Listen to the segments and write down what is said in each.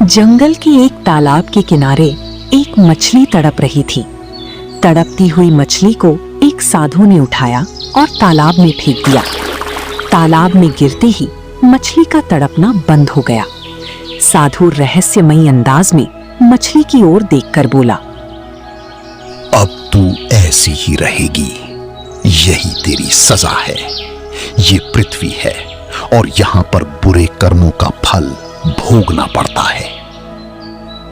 जंगल के एक तालाब के किनारे एक मछली तड़प रही थी। तड़पती हुई मछली को एक साधु ने उठाया और तालाब में फेंक दिया। तालाब में गिरते ही मछली का तड़पना बंद हो गया। साधु रहस्यमयी अंदाज में मछली की ओर देखकर बोला, अब तू ऐसी ही रहेगी, यही तेरी सजा है। ये पृथ्वी है और यहाँ पर बुरे कर्मों का फल भोगना पड़ता है।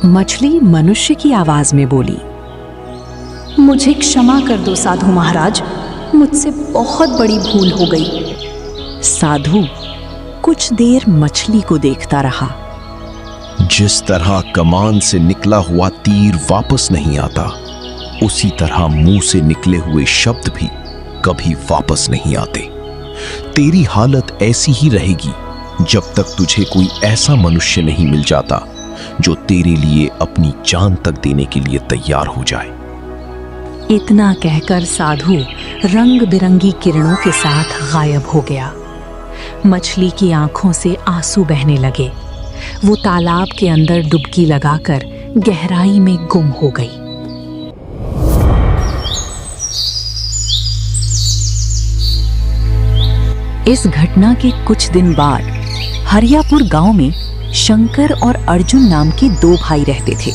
मछली मनुष्य की आवाज में बोली, मुझे क्षमा कर दो साधु महाराज, मुझसे बहुत बड़ी भूल हो गई। साधु कुछ देर मछली को देखता रहा। जिस तरह कमान से निकला हुआ तीर वापस नहीं आता, उसी तरह मुंह से निकले हुए शब्द भी कभी वापस नहीं आते। तेरी हालत ऐसी ही रहेगी जब तक तुझे कोई ऐसा मनुष्य नहीं मिल जाता जो तेरे लिए अपनी जान तक देने के लिए तैयार हो जाए। इतना कहकर साधु रंग बिरंगी किरणों के साथ गायब हो गया। मछली की आंखों से आंसू बहने लगे। वो तालाब के अंदर डुबकी लगाकर गहराई में गुम हो गई। इस घटना के कुछ दिन बाद हरियापुर गांव में शंकर और अर्जुन नाम के दो भाई रहते थे।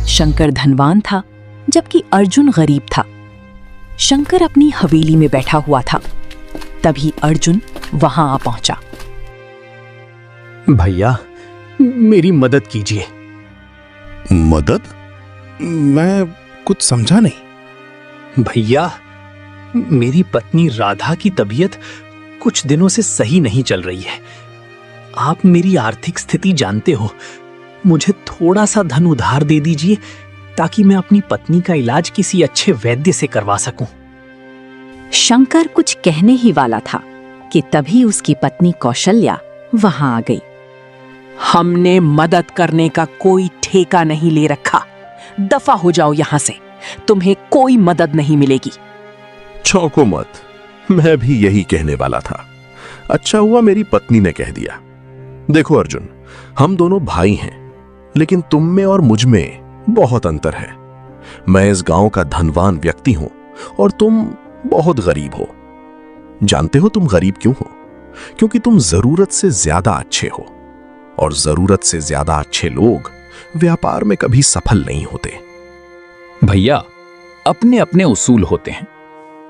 शंकर धनवान था जबकि अर्जुन गरीब था। शंकर अपनी हवेली में बैठा हुआ था, तभी अर्जुन वहां आ पहुंचा। भैया, मेरी मदद कीजिए। मदद? मैं कुछ समझा नहीं। भैया, मेरी पत्नी राधा की तबीयत कुछ दिनों से सही नहीं चल रही है। आप मेरी आर्थिक स्थिति जानते हो। मुझे थोड़ा सा धन उधार दे दीजिए ताकि मैं अपनी पत्नी का इलाज किसी अच्छे वैद्य से करवा सकूं। शंकर कुछ कहने ही वाला था कि तभी उसकी पत्नी कौशल्या वहां आ गई। हमने मदद करने का कोई ठेका नहीं ले रखा। दफा हो जाओ यहां से, तुम्हें कोई मदद नहीं मिलेगी। चौंको मत, मैं भी यही कहने वाला था। अच्छा हुआ मेरी पत्नी ने कह दिया। देखो अर्जुन, हम दोनों भाई हैं, लेकिन तुम में और मुझ में बहुत अंतर है। मैं इस गांव का धनवान व्यक्ति हूं और तुम बहुत गरीब हो। जानते हो तुम गरीब क्यों हो? क्योंकि तुम जरूरत से ज्यादा अच्छे हो, और जरूरत से ज्यादा अच्छे लोग व्यापार में कभी सफल नहीं होते। भैया, अपने अपने उसूल होते हैं।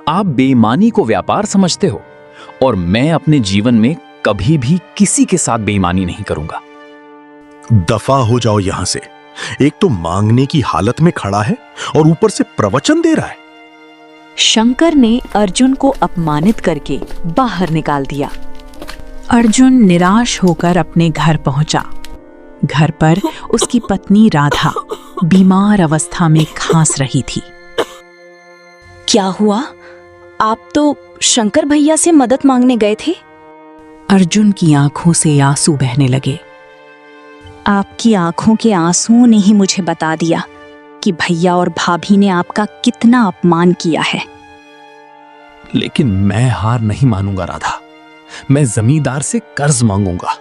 आप बेईमानी को व्यापार समझते हो और मैं अपने जीवन में कभी भी किसी के साथ बेईमानी नहीं करूंगा। दफा हो जाओ यहां से। एक तो मांगने की हालत में खड़ा है और ऊपर से प्रवचन दे रहा है। शंकर ने अर्जुन को अपमानित करके बाहर निकाल दिया। अर्जुन निराश होकर अपने घर पहुंचा। घर पर उसकी पत्नी राधा बीमार अवस्था में खांस रही थी। क्या हुआ? आप तो शंकर भैया से मदद मांगने गए थे। अर्जुन की आंखों से आंसू बहने लगे। आपकी आंखों के आंसुओं ने ही मुझे बता दिया कि भैया और भाभी ने आपका कितना अपमान किया है। लेकिन मैं हार नहीं मानूंगा राधा। मैं जमींदार से कर्ज मांगूंगा।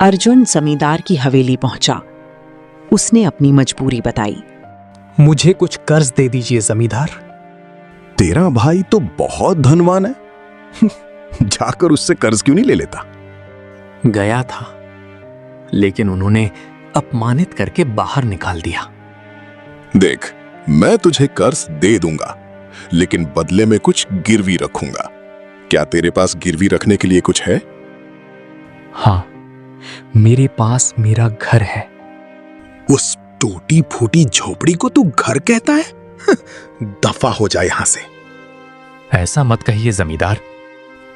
अर्जुन जमींदार की हवेली पहुंचा। उसने अपनी मजबूरी बताई। मुझे कुछ कर्ज दे दीजिए जमींदार। तेरा भाई तो बहुत धनवान है। जाकर उससे कर्ज क्यों नहीं ले लेता? गया था, लेकिन उन्होंने अपमानित करके बाहर निकाल दिया। देख, मैं तुझे कर्ज दे दूंगा, लेकिन बदले में कुछ गिरवी रखूंगा। क्या तेरे पास गिरवी रखने के लिए कुछ है? हाँ, मेरे पास मेरा घर है। उस टूटी फूटी झोपड़ी को तू घर कहता है? दफा हो जाए यहां से। ऐसा मत कहिए जमींदार।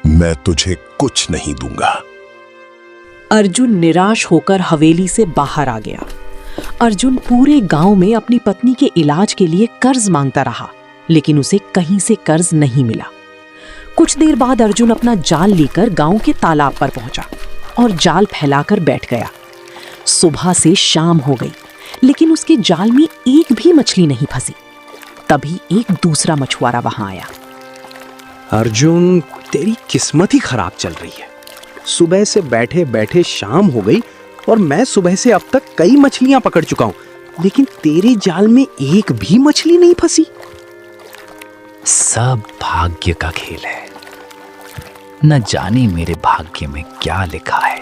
मैं तुझे कुछ नहीं दूंगा। अर्जुन निराश होकर हवेली से बाहर आ गया। अर्जुन पूरे गांव में अपनी पत्नी के इलाज के लिए कर्ज मांगता रहा, लेकिन उसे कहीं से कर्ज नहीं मिला। कुछ देर बाद अर्जुन अपना जाल लेकर गांव के तालाब पर पहुंचा और जाल फैलाकर बैठ गया। सुबह से शाम हो गई, लेकिन उसके जाल में एक भी मछली नहीं फंसी। तभी एक दूसरा मछुआरा वहां आया। अर्जुन, तेरी किस्मत ही खराब चल रही है। सुबह से बैठे बैठे शाम हो गई, और मैं सुबह से अब तक कई मछलियां पकड़ चुका हूं, लेकिन तेरे जाल में एक भी मछली नहीं फंसी। सब भाग्य का खेल है। न जाने मेरे भाग्य में क्या लिखा है।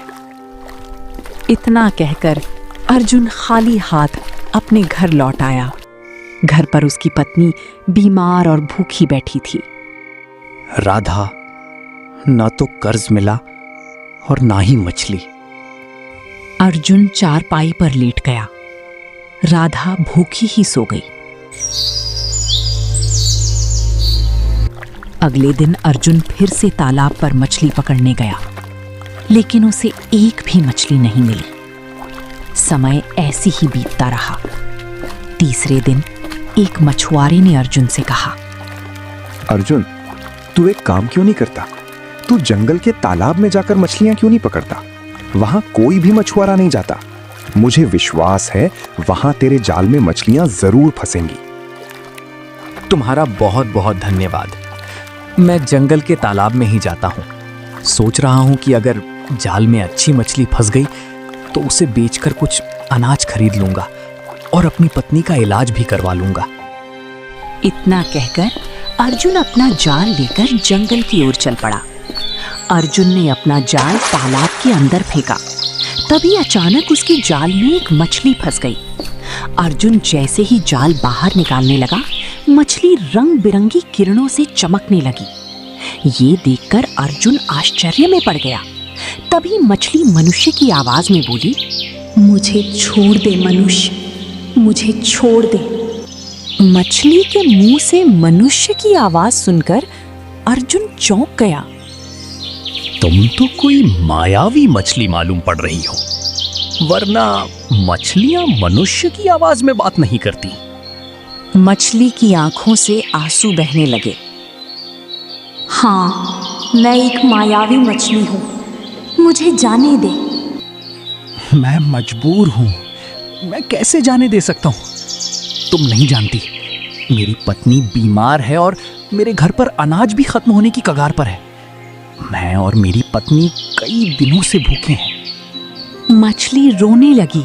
इतना कहकर अर्जुन खाली हाथ अपने घर लौट आया। घर पर उसकी पत्नी बीमार और भूखी बैठी थी। राधा, ना तो कर्ज मिला और ना ही मछली। अर्जुन चारपाई पर लेट गया। राधा भूखी ही सो गई। अगले दिन अर्जुन फिर से तालाब पर मछली पकड़ने गया, लेकिन उसे एक भी मछली नहीं मिली। समय ऐसे ही बीतता रहा। तीसरे दिन एक मछुआरे ने अर्जुन से कहा, अर्जुन, तू एक काम क्यों नहीं करता? तू जंगल के तालाब में जाकर मछलियां क्यों नहीं पकड़ता? वहां कोई भी मछुआरा नहीं जाता। मुझे विश्वास है वहां तेरे जाल में मछलियां जरूर फंसेंगी। तुम्हारा बहुत बहुत धन्यवाद। मैं जंगल के तालाब में ही जाता हूँ। सोच रहा हूँ कि अगर जाल में अच्छी मछली फंस गई तो उसे बेचकर कुछ अनाज खरीद लूंगा और अपनी पत्नी का इलाज भी करवा लूंगा। इतना कहकर अर्जुन अपना जाल लेकर जंगल की ओर चल पड़ा। अर्जुन ने अपना जाल तालाब के अंदर फेंका। तभी अचानक उसके जाल में एक मछली फंस गई। अर्जुन जैसे ही जाल बाहर निकालने लगा, मछली रंग बिरंगी किरणों से चमकने लगी। ये देखकर अर्जुन आश्चर्य में पड़ गया। तभी मछली मनुष्य की आवाज में बोली, मुझे छोड़ दे मनुष्य, मुझे छोड़ दे। मछली के मुंह से मनुष्य की आवाज सुनकर अर्जुन चौंक गया। तुम तो कोई मायावी मछली मालूम पड़ रही हो, वरना मछलियां मनुष्य की आवाज में बात नहीं करती। मछली की आंखों से आंसू बहने लगे। हाँ, मैं एक मायावी मछली हूँ, मुझे जाने दे। मैं मजबूर हूँ, मैं कैसे जाने दे सकता हूँ? तुम नहीं जानती, मेरी पत्नी बीमार है और मेरे घर पर अनाज भी खत्म होने की कगार पर है। मैं और मेरी पत्नी कई दिनों से भूखे हैं। मछली रोने लगी।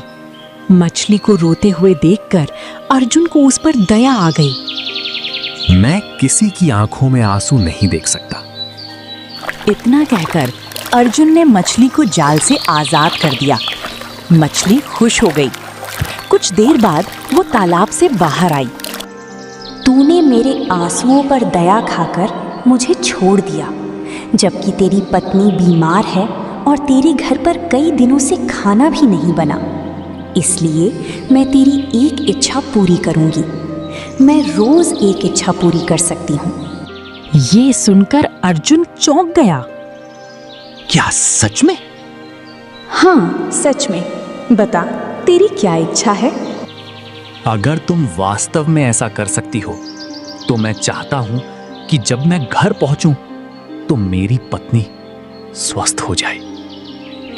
मछली को रोते हुए देखकर अर्जुन को उस पर दया आ गई। मैं किसी की आंखों में आंसू नहीं देख सकता। इतना कहकर अर्जुन ने मछली को जाल से आजाद कर दिया। मछली खुश हो गई। कुछ देर बाद वो तालाब से बाहर आई। तूने मेरे आंसुओं पर दया खाकर मुझे छोड़ दिया, जबकि तेरी पत्नी बीमार है और तेरे घर पर कई दिनों से खाना भी नहीं बना। इसलिए मैं तेरी एक इच्छा पूरी करूंगी। मैं रोज एक इच्छा पूरी कर सकती हूँ। ये सुनकर अर्जुन चौंक गया। क्या सच में? हाँ, सच में। बता, तेरी क्या इच्छा है? अगर तुम वास्तव में ऐसा कर सकती हो तो मैं चाहता हूं कि जब मैं घर पहुंचूं तो मेरी पत्नी स्वस्थ हो जाए।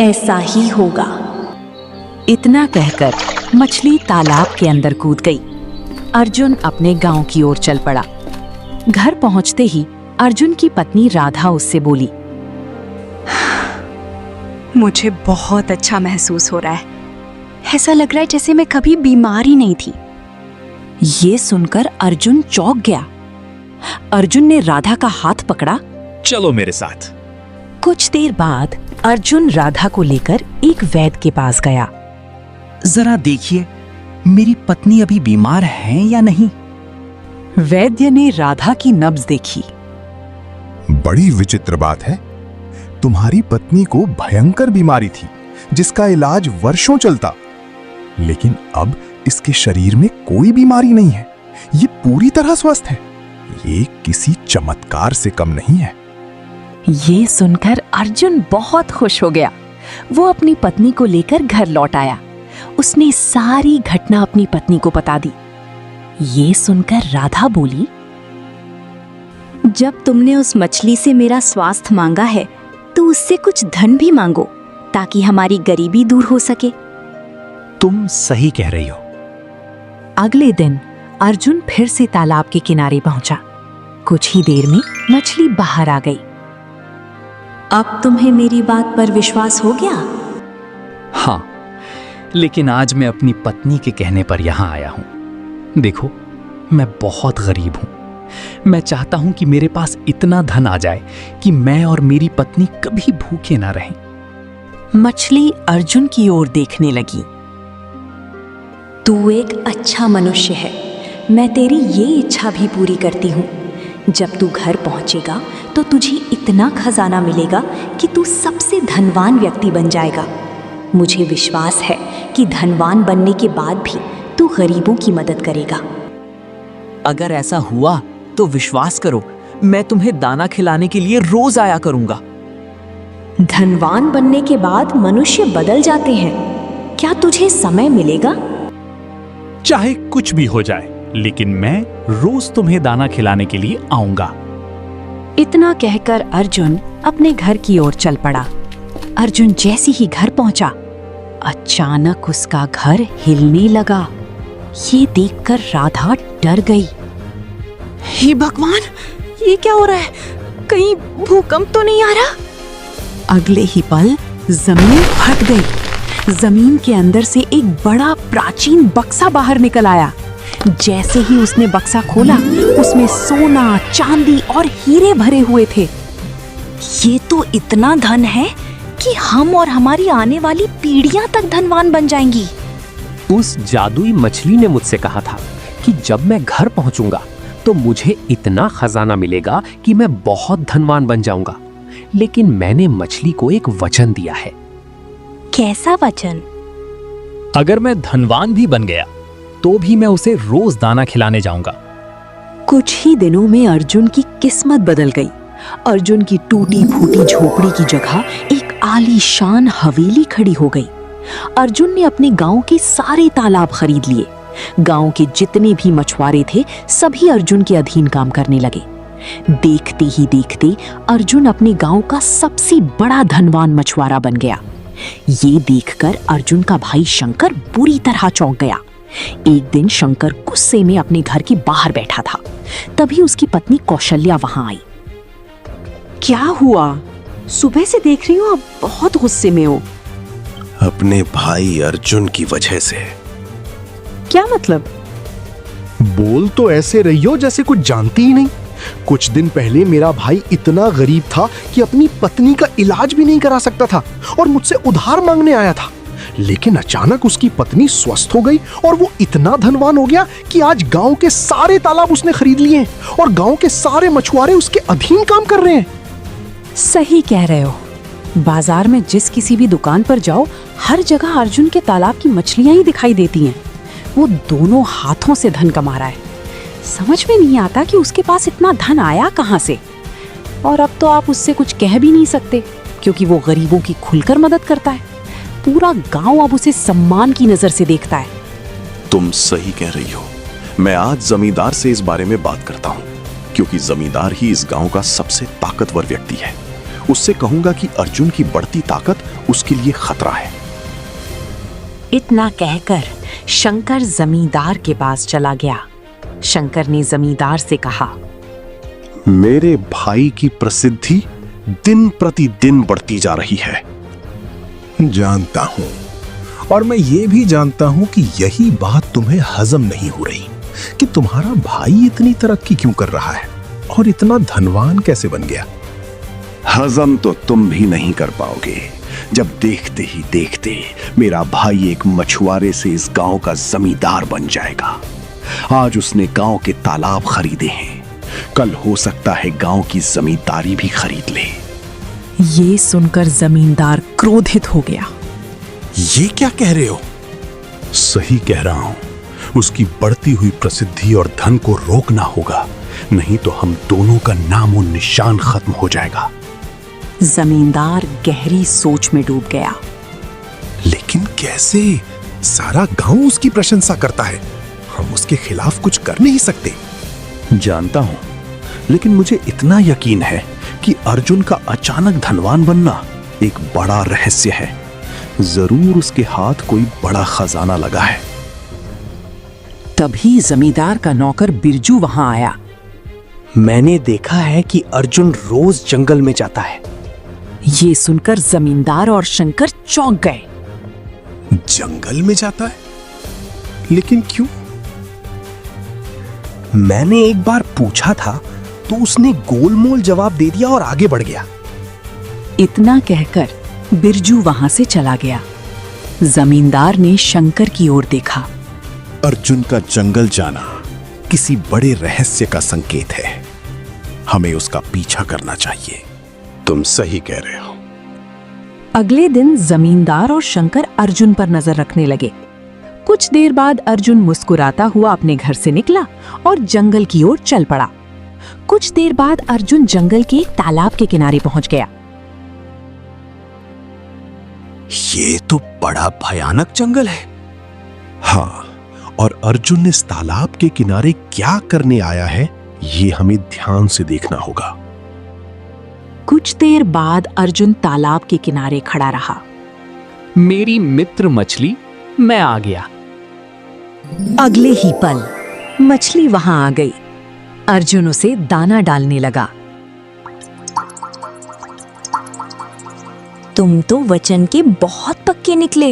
ऐसा ही होगा। इतना कहकर मछली तालाब के अंदर कूद गई। अर्जुन अपने गांव की ओर चल पड़ा। घर पहुंचते ही अर्जुन की पत्नी राधा उससे बोली, मुझे बहुत अच्छा महसूस हो रहा है। ऐसा लग रहा है जैसे मैं कभी बीमार ही नहीं थी। ये सुनकर अर्जुन चौंक गया। अर्जुन ने राधा का हाथ पकड़ा। चलो मेरे साथ। कुछ देर बाद अर्जुन राधा को लेकर एक वैद्य के पास गया। जरा देखिए, मेरी पत्नी अभी बीमार है या नहीं? वैद्य ने राधा की नब्ज देखी। बड़ी विचित्र बात है। तुम्हारी पत्नी को भयंकर बीमारी थी जिसका इलाज वर्षों चलता, लेकिन अब इसके शरीर में कोई बीमारी नहीं है। ये पूरी तरह स्वस्थ है। ये किसी चमत्कार से कम नहीं है। ये सुनकर अर्जुन बहुत खुश हो गया। वो अपनी पत्नी को लेकर घर लौट आया। उसने सारी घटना अपनी पत्नी को बता दी। ये सुनकर राधा बोली, जब तुमने उस मछली से मेरा स्वास्थ्य मांगा है तो उससे कुछ धन भी मांगो ताकि हमारी गरीबी दूर हो सके। तुम सही कह रही हो। अगले दिन अर्जुन फिर से तालाब के किनारे पहुंचा। कुछ ही देर में मछली बाहर आ गई। अब तुम्हें मेरी बात पर विश्वास हो गया? हाँ, लेकिन आज मैं अपनी पत्नी के कहने पर यहां आया हूं। देखो, मैं बहुत गरीब हूं। मैं चाहता हूं कि मेरे पास इतना धन आ जाए कि मैं और मेरी पत्नी कभी भूखे ना रहें। मछली अर्जुन की ओर देखने लगी। तू एक अच्छा मनुष्य है, मैं तेरी ये इच्छा भी पूरी करती हूँ। जब तू घर पहुँचेगा तो तुझे इतना खजाना मिलेगा कि तू सबसे धनवान व्यक्ति बन जाएगा। मुझे विश्वास है कि धनवान बनने के बाद भी तू गरीबों की मदद करेगा। अगर ऐसा हुआ तो विश्वास करो, मैं तुम्हें दाना खिलाने के लिए रोज आया करूंगा। धनवान बनने के बाद मनुष्य बदल जाते हैं। क्या तुझे समय मिलेगा? चाहे कुछ भी हो जाए, लेकिन मैं रोज तुम्हें दाना खिलाने के लिए आऊंगा। इतना कहकर अर्जुन अपने घर की ओर चल पड़ा। अर्जुन जैसे ही घर पहुंचा, अचानक उसका घर हिलने लगा। ये देखकर राधा डर गई। हे भगवान, ये क्या हो रहा है? कहीं भूकंप तो नहीं आ रहा? अगले ही पल जमीन फट गई। जमीन के अंदर से एक बड़ा प्राचीन बक्सा बाहर निकल आया। जैसे ही उसने बक्सा खोला, उसमें सोना, चांदी और हीरे भरे हुए थे। ये तो इतना धन है कि हम और हमारी आने वाली पीढ़ियां तक धनवान बन जाएंगी। उस जादुई मछली ने मुझसे कहा था कि जब मैं घर पहुंचूंगा तो मुझे इतना खजाना मिलेगा कि मैं बहुत धनवान बन जाऊंगा। लेकिन मैंने मछली को एक वचन दिया है। कैसा वचन? अगर मैं धनवान भी बन गया तो भी मैं उसे रोज दाना खिलाने जाऊंगा। कुछ ही दिनों में अर्जुन की किस्मत बदल गई। अर्जुन की टूटी फूटी झोपड़ी की जगह एक आलीशान हवेली खड़ी हो गई। अर्जुन ने अपने गांव के सारे तालाब खरीद लिए। गांव के जितने भी मछुआरे थे, सभी अर्जुन के अधीन काम करने लगे। देखते ही देखते अर्जुन अपने गांव का सबसे बड़ा धनवान मछुआरा बन गया। ये देखकर अर्जुन का भाई शंकर बुरी तरह चौंक गया। एक दिन शंकर गुस्से में अपने घर के बाहर बैठा था। तभी उसकी पत्नी कौशल्या वहां आई। क्या हुआ? सुबह से देख रही हूँ आप बहुत गुस्से में हो। अपने भाई अर्जुन की वजह से। क्या मतलब? बोल तो ऐसे रही हो जैसे कुछ जानती ही नहीं। कुछ दिन पहले मेरा भाई इतना गरीब था कि अपनी पत्नी का इलाज भी नहीं करा सकता था और मुझसे उधार मांगने आया था। लेकिन अचानक उसकी पत्नी स्वस्थ हो गई और वो इतना धनवान हो गया कि आज गांव के सारे तालाब उसने खरीद लिए हैं और गांव के सारे मछुआरे उसके अधीन काम कर रहे हैं। सही कह रहे हो। बाजार में जिस किसी भी दुकान पर जाओ, हर जगह अर्जुन के तालाब की मछलियां ही दिखाई देती हैं। वो दोनों हाथों से धन कमा रहा है। समझ में नहीं आता कि उसके पास इतना धन आया कहां से। और अब तो आप उससे कुछ कह भी नहीं सकते, क्योंकि वो गरीबों की खुलकर मदद करता है। पूरा गांव अब उसे सम्मान की नजर से देखता है। तुम सही कह रही हो। मैं आज जमींदार से इस बारे में बात करता हूँ, क्योंकि जमींदार ही इस गांव का सबसे ताकतवर व्यक्ति है। उससे कहूंगा कि अर्जुन की बढ़ती ताकत उसके लिए खतरा है। इतना कहकर शंकर जमींदार के पास चला गया। शंकर ने जमींदार से कहा, मेरे भाई की प्रसिद्धि दिन प्रतिदिन बढ़ती जा रही है। जानता हूं, और मैं ये भी जानता हूं कि यही बात तुम्हें हजम नहीं हो रही कि तुम्हारा भाई इतनी तरक्की क्यों कर रहा है और इतना धनवान कैसे बन गया। हजम तो तुम भी नहीं कर पाओगे, जब देखते ही देखते मेरा भाई एक मछुआरे से इस गांव का जमींदार बन जाएगा। आज उसने गांव के तालाब खरीदे हैं, कल हो सकता है गांव की जमींदारी भी खरीद ले। ये सुनकर जमींदार क्रोधित हो गया। ये क्या कह रहे हो? सही कह रहा हूं। उसकी बढ़ती हुई प्रसिद्धि और धन को रोकना होगा, नहीं तो हम दोनों का नामो निशान खत्म हो जाएगा। जमींदार गहरी सोच में डूब गया। लेकिन कैसे? सारा गांव उसकी प्रशंसा करता है, हम उसके खिलाफ कुछ कर नहीं सकते। जानता हूं, लेकिन मुझे इतना यकीन है कि अर्जुन का अचानक धनवान बनना एक बड़ा रहस्य है। जरूर उसके हाथ कोई बड़ा खजाना लगा है। तभी जमींदार का नौकर बिरजू वहां आया। मैंने देखा है कि अर्जुन रोज जंगल में जाता है। ये सुनकर जमींदार और शंकर चौंक गए। जंगल में जाता है? लेकिन क्यों? मैंने एक बार पूछा था तो उसने गोलमोल जवाब दे दिया और आगे बढ़ गया। इतना कहकर बिरजू वहां से चला गया। जमींदार ने शंकर की ओर देखा। अर्जुन का जंगल जाना किसी बड़े रहस्य का संकेत है। हमें उसका पीछा करना चाहिए। तुम सही कह रहे हो। अगले दिन जमींदार और शंकर अर्जुन पर नजर रखने लगे। कुछ देर बाद अर्जुन मुस्कुराता हुआ अपने घर से निकला और जंगल की ओर चल पड़ा। कुछ देर बाद अर्जुन जंगल के एक तालाब के किनारे पहुंच गया। ये तो बड़ा भयानक जंगल है। हाँ, और अर्जुन इस तालाब के किनारे क्या करने आया है, ये हमें ध्यान से देखना होगा। कुछ देर बाद अर्जुन तालाब के किनारे खड़ा रहा। मेरी मित्र मछली, मैं आ गया। अगले ही पल मछली वहां आ गई। अर्जुन उसे दाना डालने लगा। तुम तो वचन के बहुत पक्के निकले।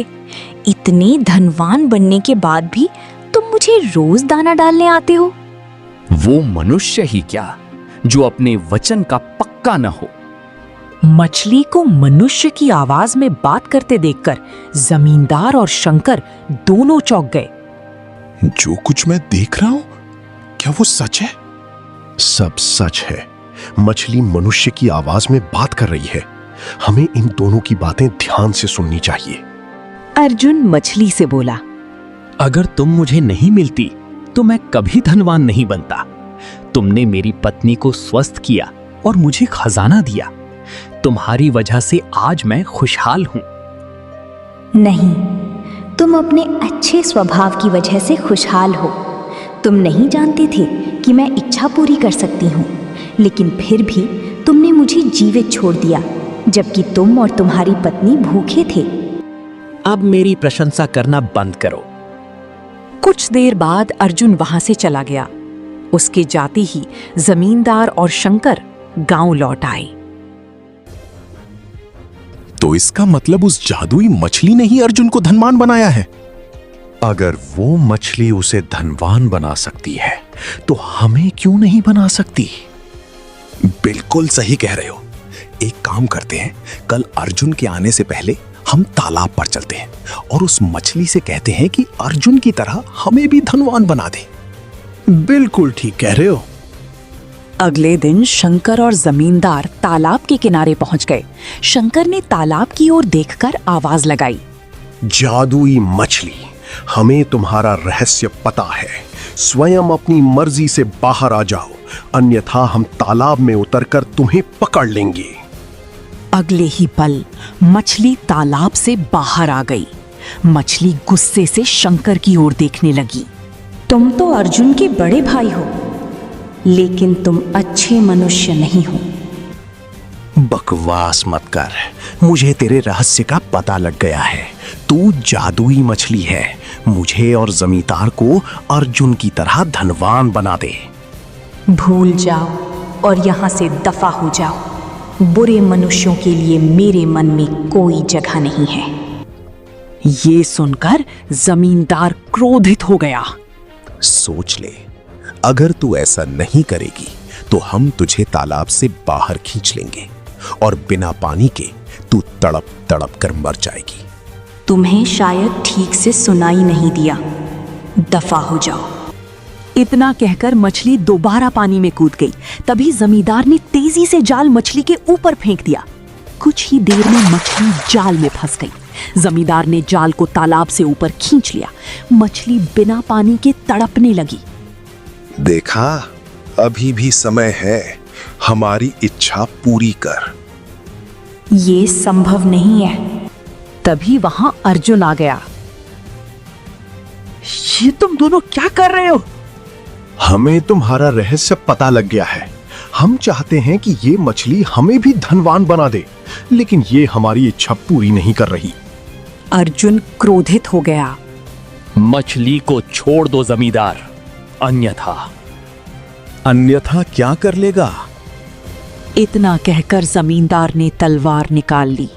इतने धनवान बनने के बाद भी तुम मुझे रोज दाना डालने आते हो। वो मनुष्य ही क्या जो अपने वचन का पक्का न हो। मछली को मनुष्य की आवाज में बात करते देखकर जमींदार और शंकर दोनों चौंक गए। जो कुछ मैं देख रहा हूं, क्या वो सच है? सब सच है। मछली मनुष्य की आवाज में बात कर रही है। हमें इन दोनों की बातें ध्यान से सुननी चाहिए। अर्जुन मछली से बोला, अगर तुम मुझे नहीं मिलती तो मैं कभी धनवान नहीं बनता। तुमने मेरी पत्नी को स्वस्थ किया और मुझे खजाना दिया। तुम्हारी वजह से आज मैं खुशहाल हूं। नहीं, तुम अपने अच्छे स्वभाव की वजह से खुशहाल हो। तुम नहीं जानते थे कि मैं इच्छा पूरी कर सकती हूँ, लेकिन फिर भी तुमने मुझे जीवित छोड़ दिया, जबकि तुम और तुम्हारी पत्नी भूखे थे। अब मेरी प्रशंसा करना बंद करो। कुछ देर बाद अर्जुन वहां से चला गया। उसके जाते ही जमींदार और शंकर गांव लौट आए। तो इसका मतलब उस जादुई मछली ने ही अर्जुन को धनवान बनाया है। अगर वो मछली उसे धनवान बना सकती है, तो हमें क्यों नहीं बना सकती? बिल्कुल सही कह रहे हो। एक काम करते हैं, कल अर्जुन के आने से पहले हम तालाब पर चलते हैं और उस मछली से कहते हैं कि अर्जुन की तरह हमें भी धनवान बना दे। बिल्कुल ठीक कह रहे हो। अगले दिन शंकर और जमींदार तालाब के किनारे पहुंच गए। शंकर ने तालाब की ओर देखकर आवाज लगाई, जादुई मछली, हमें तुम्हारा रहस्य पता है। स्वयं अपनी मर्जी से बाहर आ जाओ, अन्यथा हम तालाब में उतरकर तुम्हें पकड़ लेंगे। अगले ही पल मछली तालाब से बाहर आ गई। मछली गुस्से से शंकर की ओर देखने लगी। तुम तो अर्जुन के बड़े भाई हो, लेकिन तुम अच्छे मनुष्य नहीं हो। बकवास मत कर, मुझे तेरे रहस्य का पता लग गया है। तू जादुई मछली है। मुझे और जमींदार को अर्जुन की तरह धनवान बना दे। भूल जाओ और यहाँ से दफा हो जाओ। बुरे मनुष्यों के लिए मेरे मन में कोई जगह नहीं है। ये सुनकर जमींदार क्रोधित हो गया। सोच ले, अगर तू ऐसा नहीं करेगी तो हम तुझे तालाब से बाहर खींच लेंगे और बिना पानी के तू तड़प तड़प कर मर जाएगी। तुम्हें शायद ठीक से सुनाई नहीं दिया। दफा हो जाओ। इतना कहकर मछली दोबारा पानी में कूद गई। तभी जमींदार ने तेजी से जाल मछली के ऊपर फेंक दिया। कुछ ही देर में मछली जाल में फंस गई। जमींदार ने जाल को तालाब से ऊपर खींच लिया। मछली बिना पानी के तड़पने लगी। देखा, अभी भी समय है, हमारी इच्छा पूरी कर। ये संभव नहीं है। तभी वहां अर्जुन आ गया। ये तुम दोनों क्या कर रहे हो? हमें तुम्हारा रहस्य पता लग गया है। हम चाहते हैं कि ये मछली हमें भी धनवान बना दे, लेकिन ये हमारी इच्छा पूरी नहीं कर रही। अर्जुन क्रोधित हो गया। मछली को छोड़ दो जमींदार, अन्यथा क्या कर लेगा? इतना कहकर जमींदार ने तलवार निकाल ली।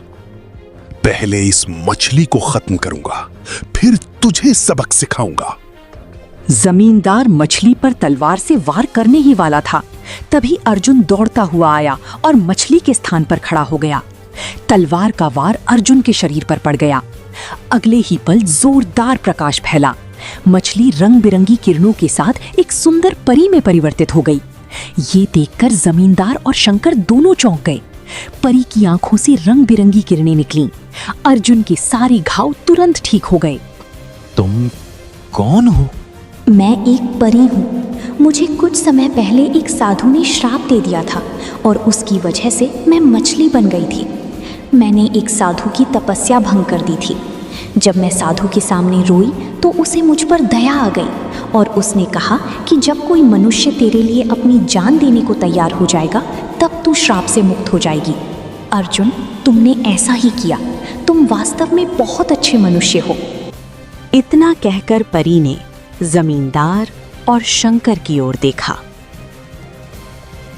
पहले इस मछली को खत्म करूंगा, फिर तुझे सबक सिखाऊंगा। जमींदार मछली पर तलवार से वार करने ही वाला था, तभी अर्जुन दौड़ता हुआ आया और मछली के स्थान पर खड़ा हो गया। तलवार का वार अर्जुन के शरीर पर पड़ गया। अगले ही पल जोरदार प्रकाश फैला। मछली रंग बिरंगी किरणों के साथ एक सुंदर परी में परिवर्तित हो गई। ये देखकर जमींदार और शंकर दोनों चौंक गए। परी की आंखों से रंग बिरंगी किरणें निकलीं। अर्जुन के सारे घाव तुरंत ठीक हो गए। तुम कौन हो? मैं एक परी हूँ। मुझे कुछ समय पहले एक साधु ने श्राप दे दिया था और उसकी वजह से मैं मछली बन गई थी। मैंने एक साधु की तपस्या भंग कर दी थी। जब मैं साधु के सामने रोई तो उसे मुझ पर दया आ गई और उसने कहा कि जब कोई मनुष्य तेरे लिए अपनी जान देने को तैयार हो जाएगा तब तू श्राप से मुक्त हो जाएगी। अर्जुन, तुमने ऐसा ही किया। तुम वास्तव में बहुत अच्छे मनुष्य हो। इतना कहकर परी ने जमींदार और शंकर की ओर देखा।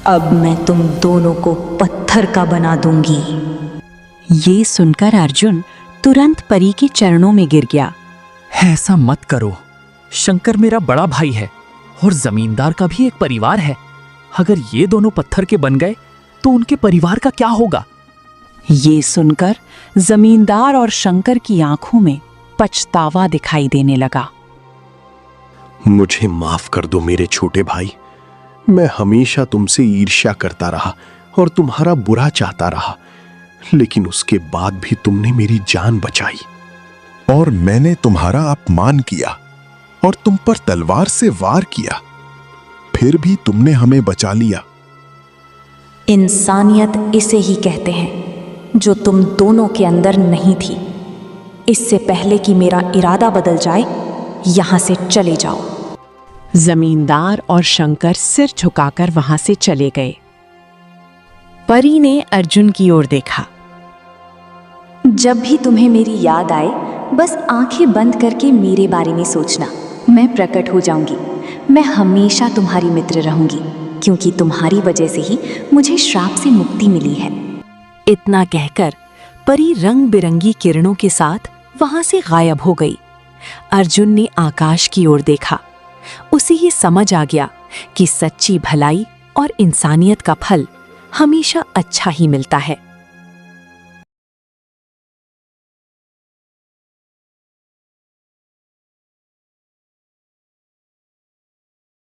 अब मैं तुम दोनों को पत्थर का बना दूंगी। ये सुनकर अर्जुन तुरंत परी के चरणों में गिर गया। ऐसा मत करो। शंकर मेरा बड़ा भाई है और जमींदार का भी एक परिवार है। अगर ये दोनों पत्थर के बन गए तो उनके परिवार का क्या होगा? ये सुनकर जमींदार और शंकर की आंखों में पछतावा दिखाई देने लगा। मुझे माफ कर दो मेरे छोटे भाई। मैं हमेशा तुमसे ईर्ष्या करता रहा और तुम्हारा बुरा चाहता रहा, लेकिन उसके बाद भी तुमने मेरी जान बचाई। और मैंने तुम्हारा अपमान किया और तुम पर तलवार से वार किया, फिर भी तुमने हमें बचा लिया। इंसानियत इसे ही कहते हैं जो तुम दोनों के अंदर नहीं थी। इससे पहले कि मेरा इरादा बदल जाए, यहां से चले जाओ। जमींदार और शंकर सिर झुकाकर वहां से चले गए। परी ने अर्जुन की ओर देखा। जब भी तुम्हें मेरी याद आए, बस आंखें बंद करके मेरे बारे में सोचना। मैं प्रकट हो जाऊंगी। मैं हमेशा तुम्हारी मित्र रहूंगी, क्योंकि तुम्हारी वजह से ही मुझे श्राप से मुक्ति मिली है। इतना कहकर परी रंग बिरंगी किरणों के साथ वहां से गायब हो गई। अर्जुन ने आकाश की ओर देखा। उसे ये समझ आ गया कि सच्ची भलाई और इंसानियत का फल हमेशा अच्छा ही मिलता है।